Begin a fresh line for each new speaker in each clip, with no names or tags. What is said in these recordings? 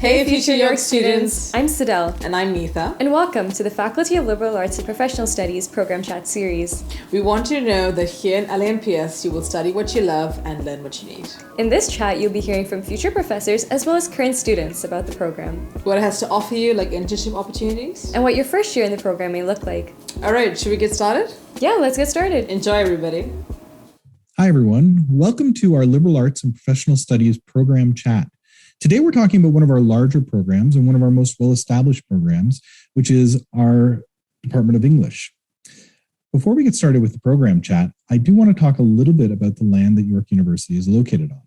Hey future York students!
I'm Sidel.
And I'm Neetha.
And welcome to the Faculty of Liberal Arts and Professional Studies Program Chat series.
We want you to know that here in LA&PS, you will study what you love and learn what you need.
In this chat, you'll be hearing from future professors as well as current students about the program.
What it has to offer you, like internship opportunities.
And what your first year in the program may look like.
Alright, should we get started?
Yeah, let's get started.
Enjoy, everybody.
Hi, everyone. Welcome to our Liberal Arts and Professional Studies Program Chat. Today, we're talking about one of our larger programs and one of our most well-established programs, which is our Department of English. Before we get started with the program chat, I do want to talk a little bit about the land that York University is located on.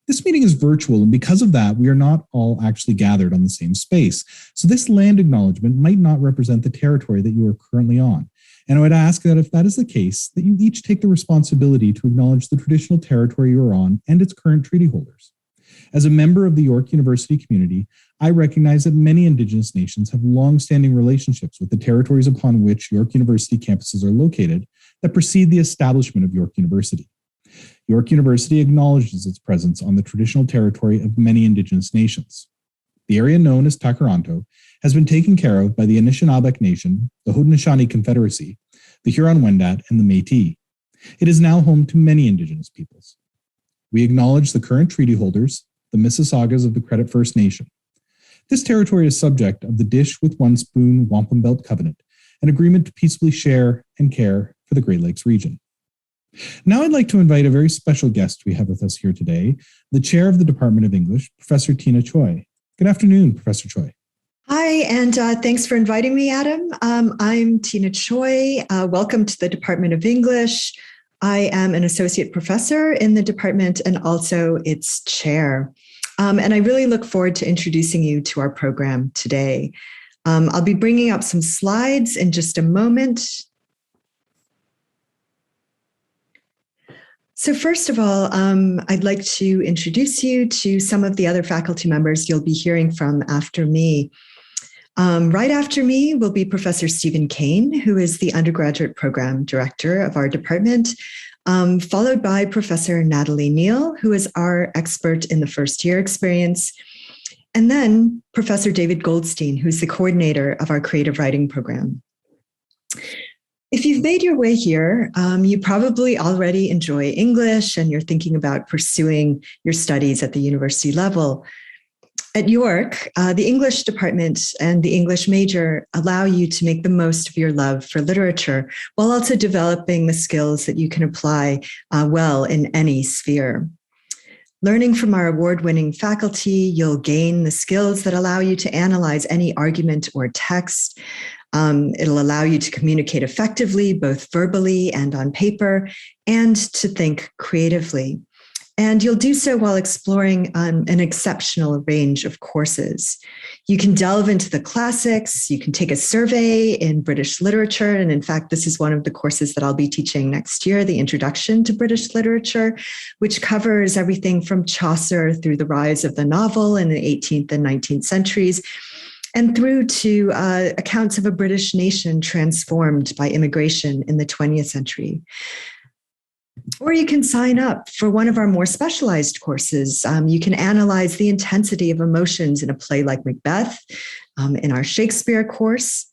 This meeting is virtual, and because of that, we are not all actually gathered on the same space. So this land acknowledgement might not represent the territory that you are currently on. And I would ask that if that is the case, that you each take the responsibility to acknowledge the traditional territory you are on and its current treaty holders. As a member of the York University community, I recognize that many Indigenous nations have long-standing relationships with the territories upon which York University campuses are located that precede the establishment of York University. York University acknowledges its presence on the traditional territory of many Indigenous nations. The area known as Takaranto has been taken care of by the Anishinaabeg Nation, the Haudenosaunee Confederacy, the Huron-Wendat, and the Métis. It is now home to many Indigenous peoples. We acknowledge the current treaty holders, the Mississaugas of the Credit First Nation. This territory is subject of the Dish with One Spoon Wampum Belt Covenant, an agreement to peacefully share and care for the Great Lakes region. Now I'd like to invite a very special guest we have with us here today, the Chair of the Department of English, Professor Tina Choi. Good afternoon, Professor Choi.
Hi, and thanks for inviting me, Adam. I'm Tina Choi. Welcome to the Department of English. I am an associate professor in the department and also its chair. And I really look forward to introducing you to our program today. I'll be bringing up some slides in just a moment. So first of all, I'd like to introduce you to some of the other faculty members you'll be hearing from after me. Right after me will be Professor Stephen Kane, who is the undergraduate program director of our department, followed by Professor Natalie Neal, who is our expert in the first year experience, and then Professor David Goldstein, who's the coordinator of our creative writing program. If you've made your way here, you probably already enjoy English and you're thinking about pursuing your studies at the university level. At York, the English department and the English major allow you to make the most of your love for literature while also developing the skills that you can apply well in any sphere. Learning from our award-winning faculty, you'll gain the skills that allow you to analyze any argument or text. It'll allow you to communicate effectively, both verbally and on paper, and to think creatively. And you'll do so while exploring an exceptional range of courses. You can delve into the classics, you can take a survey in British literature, and in fact, this is one of the courses that I'll be teaching next year, the Introduction to British Literature, which covers everything from Chaucer through the rise of the novel in the 18th and 19th centuries, and through to accounts of a British nation transformed by immigration in the 20th century. Or you can sign up for one of our more specialized courses. You can analyze the intensity of emotions in a play like Macbeth in our Shakespeare course.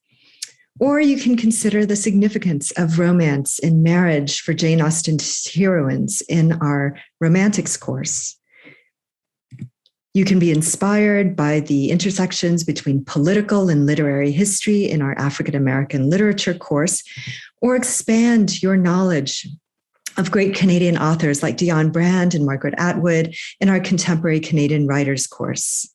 Or you can consider the significance of romance in marriage for Jane Austen's heroines in our romantics course. You can be inspired by the intersections between political and literary history in our African American literature course, or expand your knowledge of great Canadian authors like Dion Brand and Margaret Atwood in our Contemporary Canadian Writers course.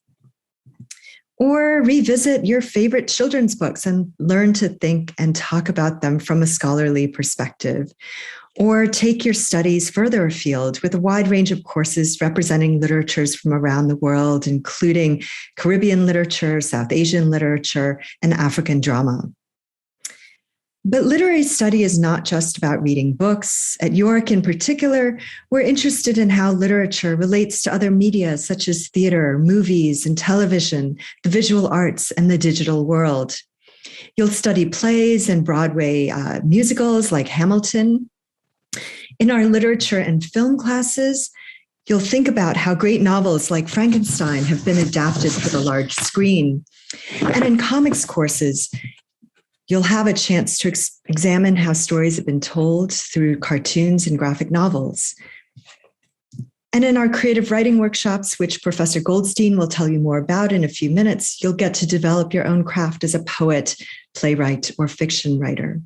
Or revisit your favorite children's books and learn to think and talk about them from a scholarly perspective. Or take your studies further afield with a wide range of courses representing literatures from around the world, including Caribbean literature, South Asian literature, and African drama. But literary study is not just about reading books. At York in particular, we're interested in how literature relates to other media such as theater, movies, and television, the visual arts, and the digital world. You'll study plays and Broadway musicals like Hamilton. In our literature and film classes, You'll think about how great novels like Frankenstein have been adapted for the large screen. And in comics courses, you'll have a chance to examine how stories have been told through cartoons and graphic novels. And in our creative writing workshops, which Professor Goldstein will tell you more about in a few minutes, you'll get to develop your own craft as a poet, playwright, or fiction writer.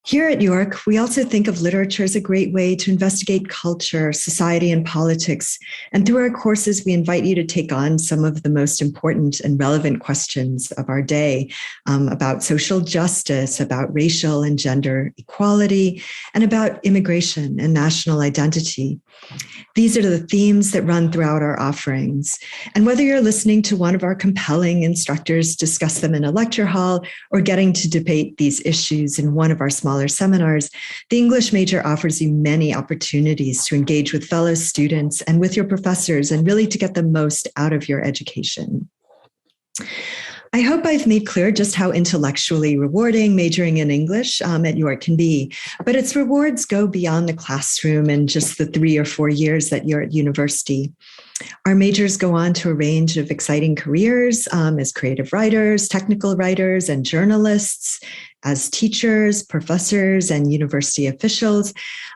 Here at York, we also think of literature as a great way to investigate culture, society, and politics. And through our courses, we invite you to take on some of the most important and relevant questions of our day about social justice, about racial and gender equality, and about immigration and national identity. These are the themes that run throughout our offerings. And whether you're listening to one of our compelling instructors discuss them in a lecture hall or getting to debate these issues in one of our smaller seminars, the English major offers you many opportunities to engage with fellow students and with your professors and really to get the most out of your education. I hope I've made clear just how intellectually rewarding majoring in English at York can be, but its rewards go beyond the classroom and just the 3 or 4 years that you're at university. Our majors go on to a range of exciting careers as creative writers, technical writers, and journalists, as teachers, professors, and university officials,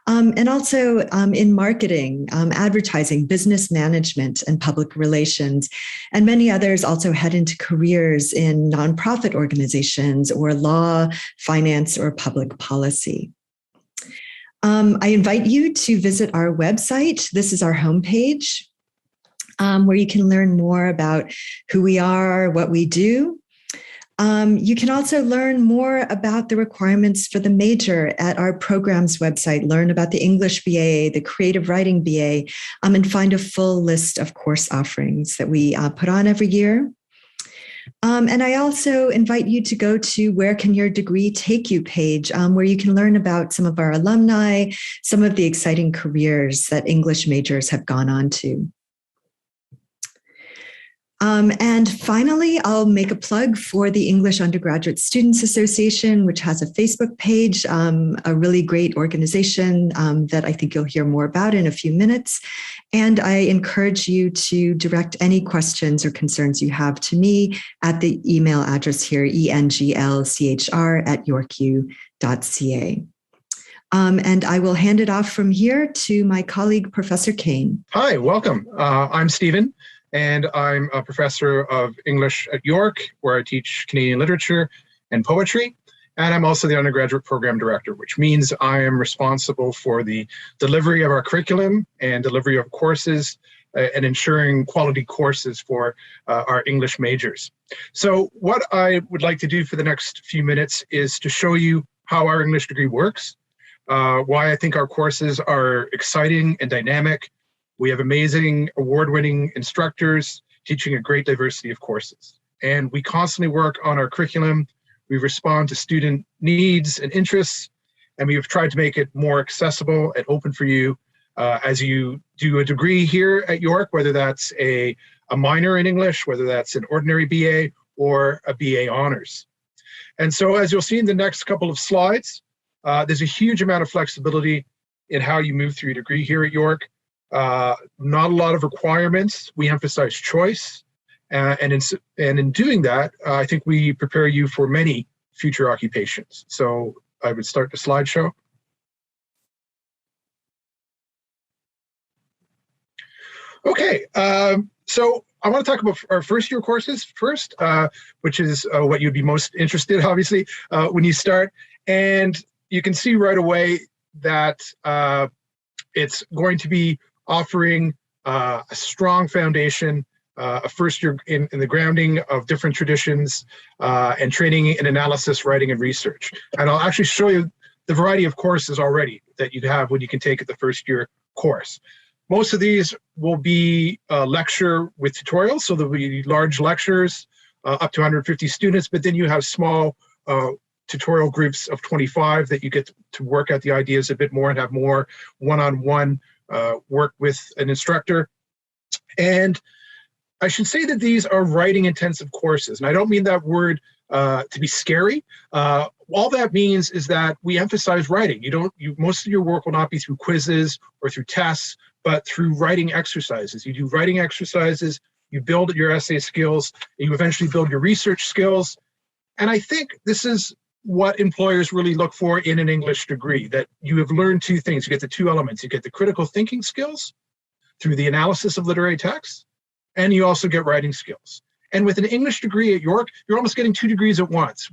and also in marketing, advertising, business management, and public relations. And many others also head into careers in nonprofit organizations or law, finance, or public policy. I invite you to visit our website. This is our homepage, where you can learn more about who we are, what we do. You can also learn more about the requirements for the major at our program's website, learn about the English BA, the Creative Writing BA, and find a full list of course offerings that we put on every year. And I also invite you to go to Where Can Your Degree Take You page, where you can learn about some of our alumni, some of the exciting careers that English majors have gone on to. And finally, I'll make a plug for the English Undergraduate Students Association, which has a Facebook page, a really great organization that I think you'll hear more about in a few minutes. And I encourage you to direct any questions or concerns you have to me at the email address here, englchr@yorku.ca. And I will hand it off from here to my colleague, Professor Kane.
Hi, welcome. I'm Stephen. And I'm a professor of English at York, where I teach Canadian literature and poetry. And I'm also the undergraduate program director, which means I am responsible for the delivery of our curriculum and delivery of courses and ensuring quality courses for our English majors. So what I would like to do for the next few minutes is to show you how our English degree works, why I think our courses are exciting and dynamic. We have amazing award-winning instructors teaching a great diversity of courses. And we constantly work on our curriculum. We respond to student needs and interests, and we have tried to make it more accessible and open for you as you do a degree here at York, whether that's a minor in English, whether that's an ordinary BA or a BA honors. And so as you'll see in the next couple of slides, there's a huge amount of flexibility in how you move through your degree here at York. Not a lot of requirements. We emphasize choice. And in doing that, I think we prepare you for many future occupations. So I would start the slideshow. Okay, so I want to talk about our first year courses first, which is what you'd be most interested in, obviously, when you start. And you can see right away that it's going to be offering a strong foundation, a first year in the grounding of different traditions and training in analysis, writing, and research. And I'll actually show you the variety of courses already that you'd have when you can take at the first year course. Most of these will be lecture with tutorials, so there'll be large lectures up to 150 students, but then you have small tutorial groups of 25 that you get to work out the ideas a bit more and have more one-on-one work with an instructor. And I should say that these are writing intensive courses. And I don't mean that word to be scary. What all that means is that we emphasize writing. Most of your work will not be through quizzes or through tests, but through writing exercises. You do writing exercises, you build your essay skills, and you eventually build your research skills. And I think this is what employers really look for in an English degree, that you have learned two things. You get the two elements. You get the critical thinking skills through the analysis of literary texts, and you also get writing skills. And with an English degree at York, you're almost getting 2 degrees at once.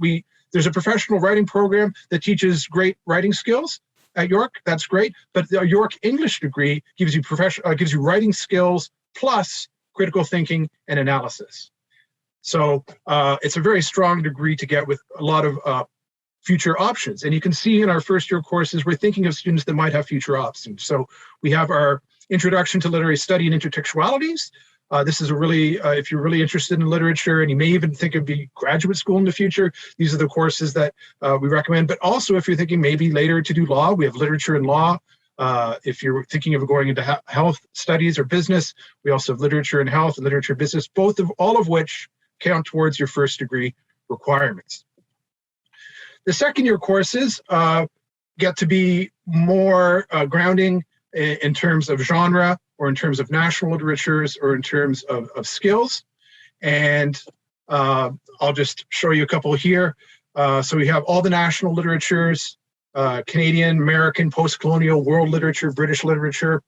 There's a professional writing program that teaches great writing skills at York. That's great. But the York English degree gives you writing skills plus critical thinking and analysis. So it's a very strong degree to get with a lot of future options. And you can see in our first year courses, we're thinking of students that might have future options. So we have our Introduction to Literary Study and Intertextualities. This is a really, if you're really interested in literature and you may even think of the graduate school in the future, these are the courses that we recommend. But also if you're thinking maybe later to do law, we have literature and law. If you're thinking of going into health studies or business, we also have literature and health and literature business, all of which count towards your first degree requirements. The second year courses get to be more grounding in terms of genre, or in terms of national literatures, or in terms of skills. And I'll just show you a couple here. So we have all the national literatures, Canadian, American, post-colonial, world literature, British literature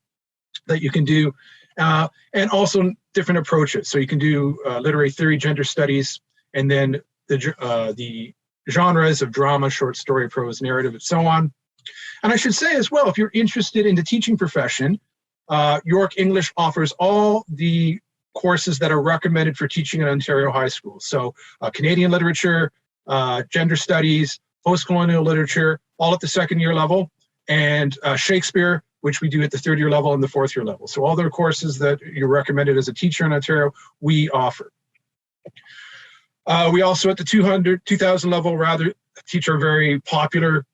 that you can do, and also different approaches. So you can do literary theory, gender studies, and then the genres of drama, short story, prose, narrative, and so on. And I should say as well, if you're interested in the teaching profession, York English offers all the courses that are recommended for teaching in Ontario high schools. So Canadian literature, gender studies, post-colonial literature, all at the second year level, and Shakespeare, which we do at the third year level and the fourth year level. So all their courses that you're recommended as a teacher in Ontario, we offer. We also at the 2000 level teach our very popular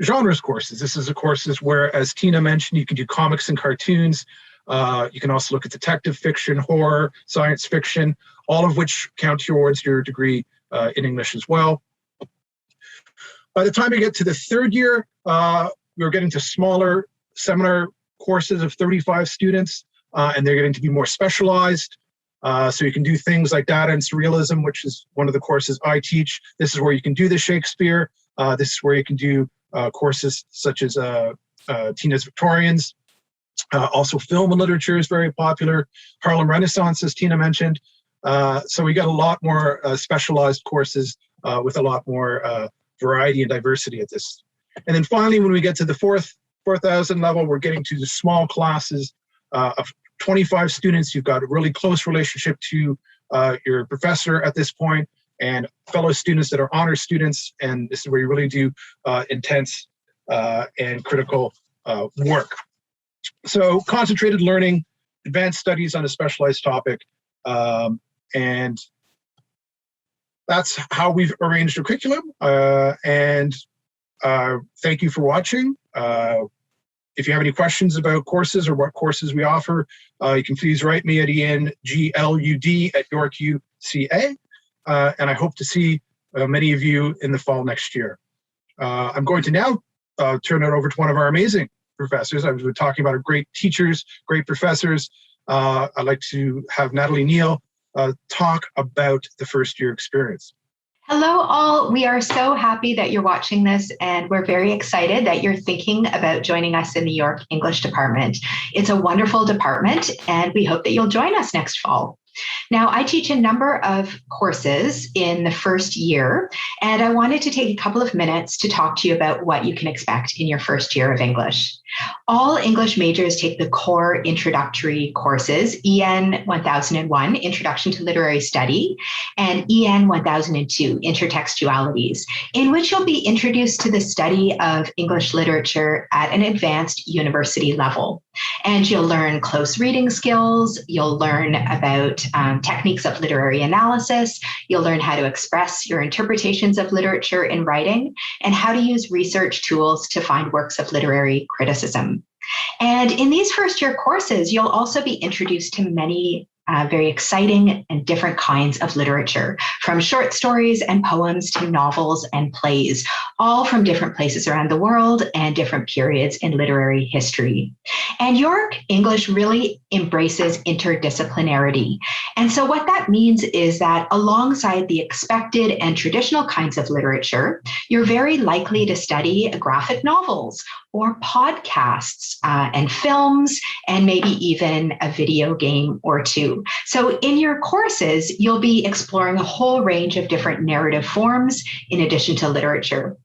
genres courses. This is the courses where, as Tina mentioned, you can do comics and cartoons. You can also look at detective fiction, horror, science fiction, all of which count towards your degree in English as well. By the time you get to the third year, we're getting to smaller seminar courses of 35 students, and they're getting to be more specialized. So you can do things like data and surrealism, which is one of the courses I teach. This is where you can do the Shakespeare. This is where you can do courses such as Tina's Victorians. Also film and literature is very popular. Harlem Renaissance, as Tina mentioned. So we got a lot more specialized courses with a lot more variety and diversity at this. And then finally, when we get to the 4,000 level, we're getting to the small classes of 25 students. You've got a really close relationship to your professor at this point, and fellow students that are honor students, and this is where you really do intense and critical work. So concentrated learning, advanced studies on a specialized topic, and that's how we've arranged a curriculum. And thank you for watching. If you have any questions about courses or what courses we offer, you can please write me at englud@yorkuca. And I hope to see many of you in the fall next year. I'm going to now turn it over to one of our amazing professors. I was talking about our great teachers, great professors. I'd like to have Natalie Neal talk about the first year experience.
Hello, all. We are so happy that you're watching this, and we're very excited that you're thinking about joining us in the York English department. It's a wonderful department, and we hope that you'll join us next fall. Now, I teach a number of courses in the first year, and I wanted to take a couple of minutes to talk to you about what you can expect in your first year of English. All English majors take the core introductory courses, EN 1001, Introduction to Literary Study, and EN 1002, Intertextualities, in which you'll be introduced to the study of English literature at an advanced university level. And you'll learn close reading skills, you'll learn about techniques of literary analysis, you'll learn how to express your interpretations of literature in writing, and how to use research tools to find works of literary criticism. And in these first year courses, you'll also be introduced to many very exciting and different kinds of literature, from short stories and poems to novels and plays, all from different places around the world and different periods in literary history. And York English really embraces interdisciplinarity. And so what that means is that alongside the expected and traditional kinds of literature, you're very likely to study graphic novels or podcasts and films, and maybe even a video game or two. So in your courses, you'll be exploring a whole range of different narrative forms in addition to literature.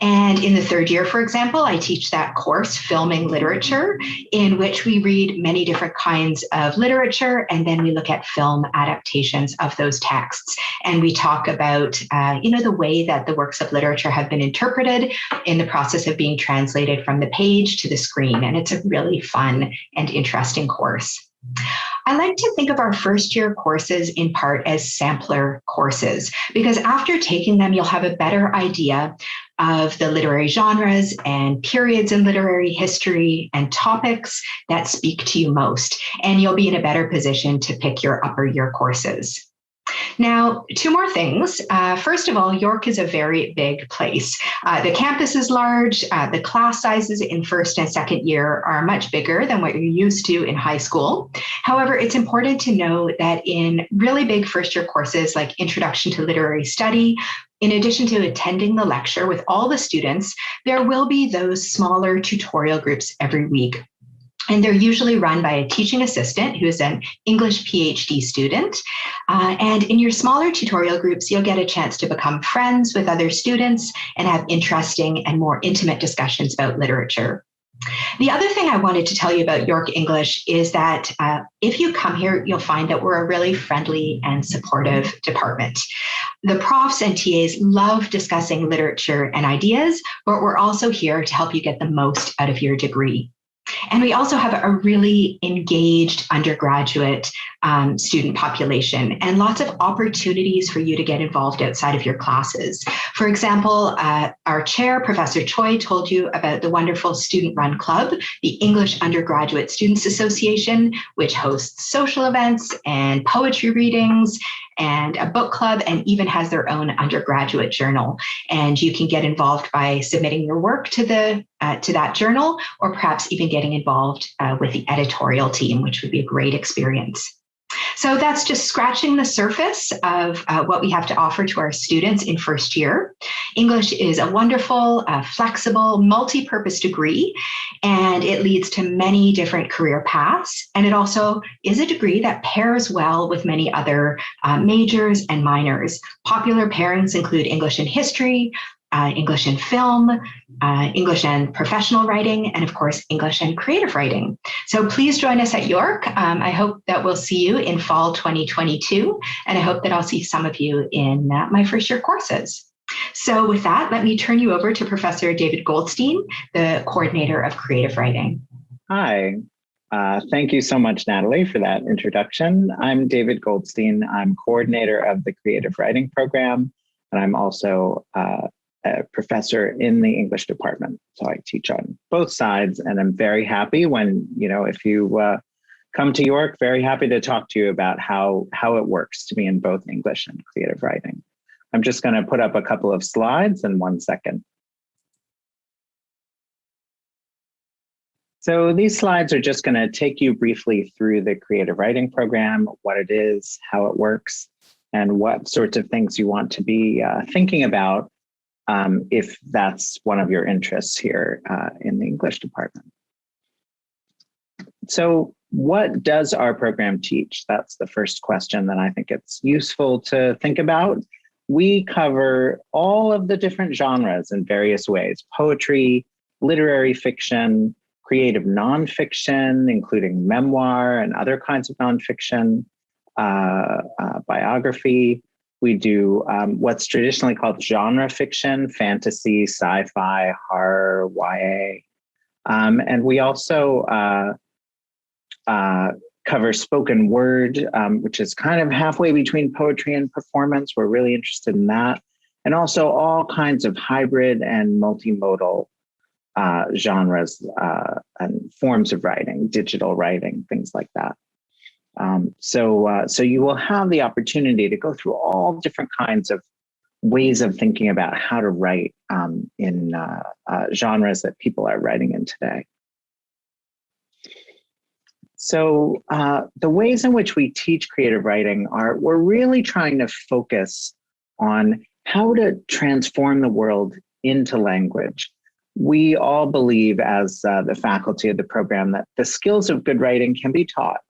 And in the third year, for example, I teach that course, Filming Literature, in which we read many different kinds of literature, and then we look at film adaptations of those texts. And we talk about, the way that the works of literature have been interpreted in the process of being translated from the page to the screen. And it's a really fun and interesting course. I like to think of our first year courses in part as sampler courses, because after taking them, you'll have a better idea of the literary genres and periods in literary history and topics that speak to you most, and you'll be in a better position to pick your upper year courses. Now, two more things. First of all, York is a very big place. The campus is large. The class sizes in first and second year are much bigger than what you're used to in high school. However, it's important to know that in really big first year courses like Introduction to Literary Study, in addition to attending the lecture with all the students, there will be those smaller tutorial groups every week. And they're usually run by a teaching assistant who is an English PhD student. And in your smaller tutorial groups, you'll get a chance to become friends with other students and have interesting and more intimate discussions about literature. The other thing I wanted to tell you about York English is that if you come here, you'll find that we're a really friendly and supportive department. The profs and TAs love discussing literature and ideas, but we're also here to help you get the most out of your degree. And we also have a really engaged undergraduate student population and lots of opportunities for you to get involved outside of your classes. For example, our chair, Professor Choi, told you about the wonderful student-run club, the English Undergraduate Students Association, which hosts social events and poetry readings and a book club, and even has their own undergraduate journal. And you can get involved by submitting your work to that journal, or perhaps even getting involved with the editorial team, which would be a great experience. So that's just scratching the surface of what we have to offer to our students in first year. English is a wonderful, flexible, multi-purpose degree, and it leads to many different career paths. And it also is a degree that pairs well with many other majors and minors. Popular pairings include English and history, English and film, English and professional writing, and of course, English and creative writing. So please join us at York. I hope that we'll see you in fall 2022, and I hope that I'll see some of you in my first year courses. So with that, let me turn you over to Professor David Goldstein, the coordinator of creative writing.
Hi. Thank you so much, Natalie, for that introduction. I'm David Goldstein. I'm coordinator of the creative writing program, and I'm also a professor in the English department. So I teach on both sides, and I'm very happy when, if you come to York, very happy to talk to you about how it works to be in both English and creative writing. I'm just going to put up a couple of slides in 1 second. So these slides are just going to take you briefly through the creative writing program, what it is, how it works, and what sorts of things you want to be thinking about if that's one of your interests here in the English department. So what does our program teach? That's the first question that I think it's useful to think about. We cover all of the different genres in various ways: poetry, literary fiction, creative nonfiction, including memoir and other kinds of nonfiction, biography. We do what's traditionally called genre fiction, fantasy, sci-fi, horror, YA. And we also cover spoken word, which is kind of halfway between poetry and performance. We're really interested in that. And also all kinds of hybrid and multimodal genres and forms of writing, digital writing, things like that. So you will have the opportunity to go through all different kinds of ways of thinking about how to write in genres that people are writing in today. So the ways in which we teach creative writing we're really trying to focus on how to transform the world into language. We all believe as the faculty of the program that the skills of good writing can be taught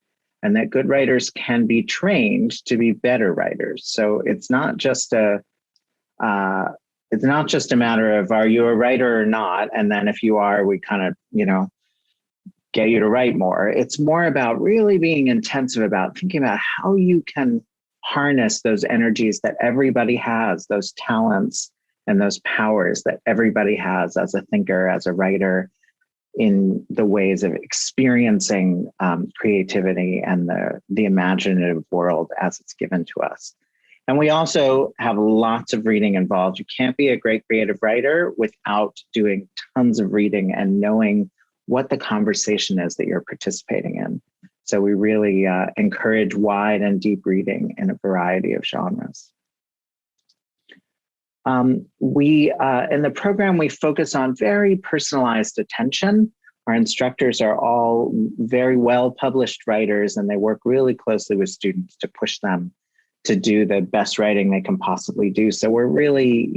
and that good writers can be trained to be better writers. So it's not just a matter of, are you a writer or not? And then if you are, we kind of, get you to write more. It's more about really being intensive about thinking about how you can harness those energies that everybody has, those talents and those powers that everybody has as a thinker, as a writer, in the ways of experiencing creativity and the imaginative world as it's given to us. And we also have lots of reading involved. You can't be a great creative writer without doing tons of reading and knowing what the conversation is that you're participating in. So we really encourage wide and deep reading in a variety of genres. In the program, we focus on very personalized attention. Our instructors are all very well-published writers, and they work really closely with students to push them to do the best writing they can possibly do. So we're really,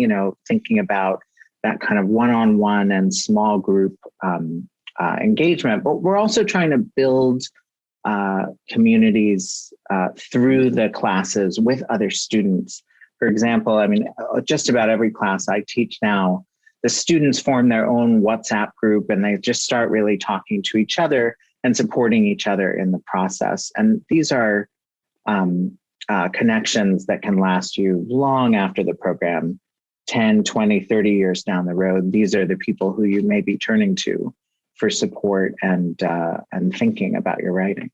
thinking about that kind of one-on-one and small group engagement, but we're also trying to build communities through the classes with other students. For example, just about every class I teach now, the students form their own WhatsApp group and they just start really talking to each other and supporting each other in the process. And these are connections that can last you long after the program, 10, 20, 30 years down the road. These are the people who you may be turning to for support and thinking about your writing.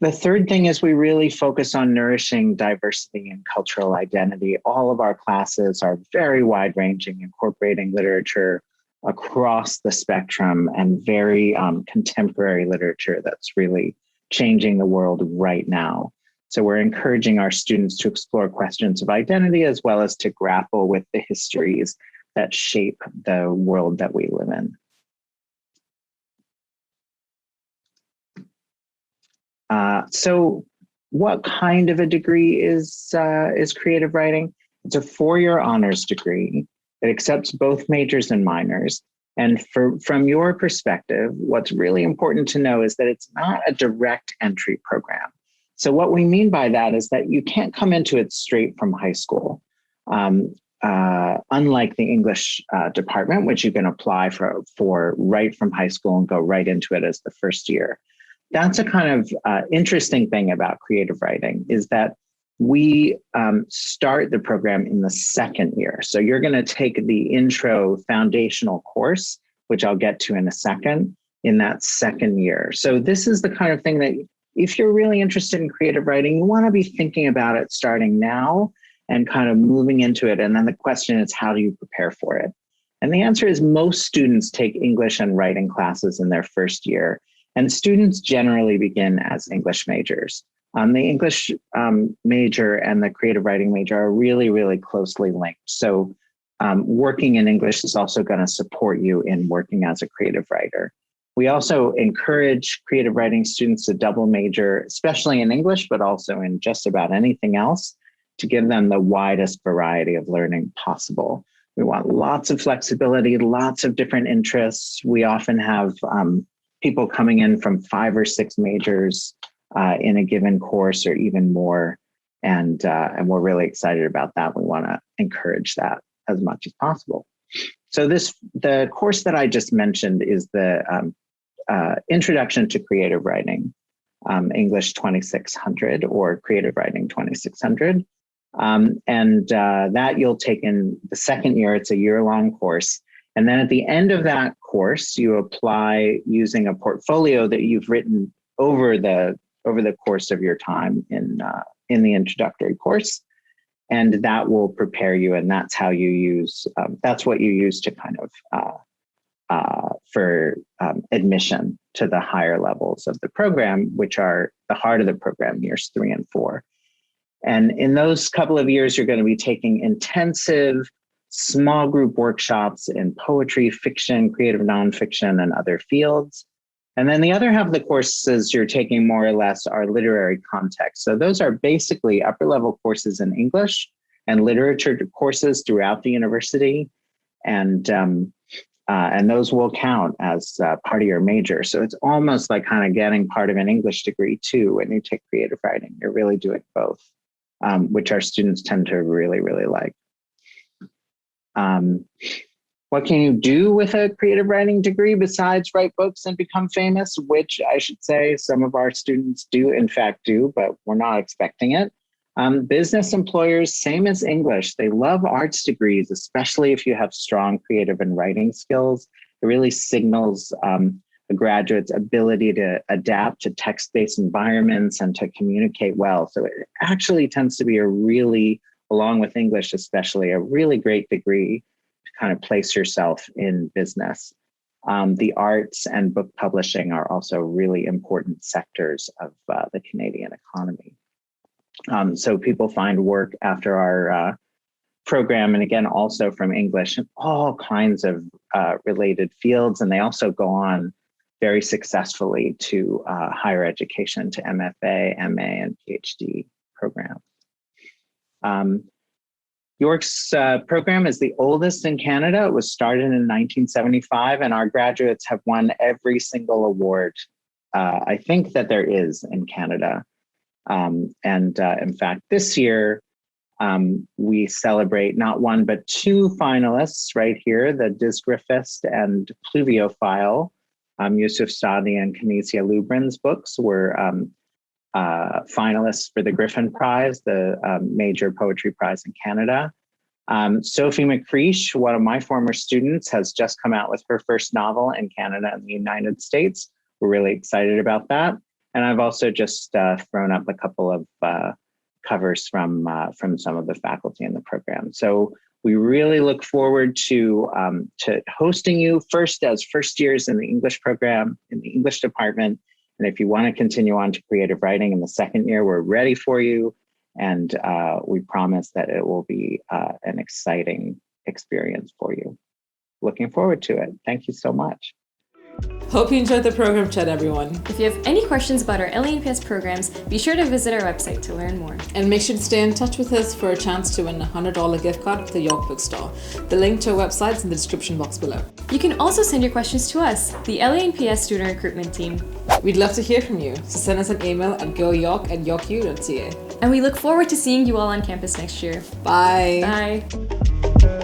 The third thing is we really focus on nourishing diversity and cultural identity. All of our classes are very wide-ranging, incorporating literature across the spectrum and very contemporary literature that's really changing the world right now. So we're encouraging our students to explore questions of identity as well as to grapple with the histories that shape the world that we live in. So what kind of a degree is creative writing? It's a four-year honors degree. It accepts both majors and minors. And from your perspective, what's really important to know is that it's not a direct entry program. So what we mean by that is that you can't come into it straight from high school. Unlike the English department, which you can apply for right from high school and go right into it as the first year. That's a kind of interesting thing about creative writing is that we start the program in the second year. So you're going to take the intro foundational course, which I'll get to in a second, in that second year. So this is the kind of thing that if you're really interested in creative writing, you want to be thinking about it starting now and kind of moving into it. And then the question is, how do you prepare for it? And the answer is most students take English and writing classes in their first year. And students generally begin as English majors. The English major and the creative writing major are really, really closely linked. So working in English is also going to support you in working as a creative writer. We also encourage creative writing students to double major, especially in English, but also in just about anything else, to give them the widest variety of learning possible. We want lots of flexibility, lots of different interests. We often have people coming in from 5 or 6 majors in a given course or even more. And we're really excited about that. We want to encourage that as much as possible. So the course that I just mentioned is the Introduction to Creative Writing, English 2600 or Creative Writing 2600. That you'll take in the second year. It's a year-long course. And then at the end of that course, you apply using a portfolio that you've written over the course of your time in the introductory course. And that will prepare you. And that's how you use, that's what you use to kind of for admission to the higher levels of the program, which are the heart of the program, years 3 and 4. And in those couple of years, you're going to be taking intensive small group workshops in poetry, fiction, creative nonfiction, and other fields. And then the other half of the courses you're taking more or less are literary context. So those are basically upper level courses in English and literature courses throughout the university. And those will count as part of your major. So it's almost like kind of getting part of an English degree too when you take creative writing. You're really doing both, which our students tend to really, really like. What can you do with a creative writing degree besides write books and become famous? Which I should say some of our students do in fact do, but we're not expecting it. Business employers, same as English, they love arts degrees, especially if you have strong creative and writing skills. It really signals a graduate's ability to adapt to text-based environments and to communicate well. So it actually tends to be a really, along with English especially, a really great degree to kind of place yourself in business. The arts and book publishing are also really important sectors of the Canadian economy. So people find work after our program, and again, also from English in all kinds of related fields. And they also go on very successfully to higher education, to MFA, MA, and PhD programs. York's program is the oldest in Canada. It was started in 1975, and our graduates have won every single award I think that there is in Canada. In fact, this year, we celebrate not one, but 2 finalists right here, the Dysgraphist and Pluviophile. Yusuf Stadi and Kinesia Lubrin's books were finalists for the Griffin Prize, the major poetry prize in Canada. Sophie McCreish, one of my former students, has just come out with her first novel in Canada and the United States. We're really excited about that. And I've also just thrown up a couple of covers from some of the faculty in the program. So we really look forward to hosting you first as first years in the English program, in the English department. And if you want to continue on to creative writing in the second year, we're ready for you. And we promise that it will be an exciting experience for you. Looking forward to it. Thank you so much.
Hope you enjoyed the program chat, everyone.
If you have any questions about our LA&PS programs, be sure to visit our website to learn more.
And make sure to stay in touch with us for a chance to win a $100 gift card at the York Bookstore. The link to our website is in the description box below.
You can also send your questions to us, the LA&PS student recruitment team.
We'd love to hear from you, so send us an email at goyork@yorku.ca.
And we look forward to seeing you all on campus next year.
Bye.
Bye.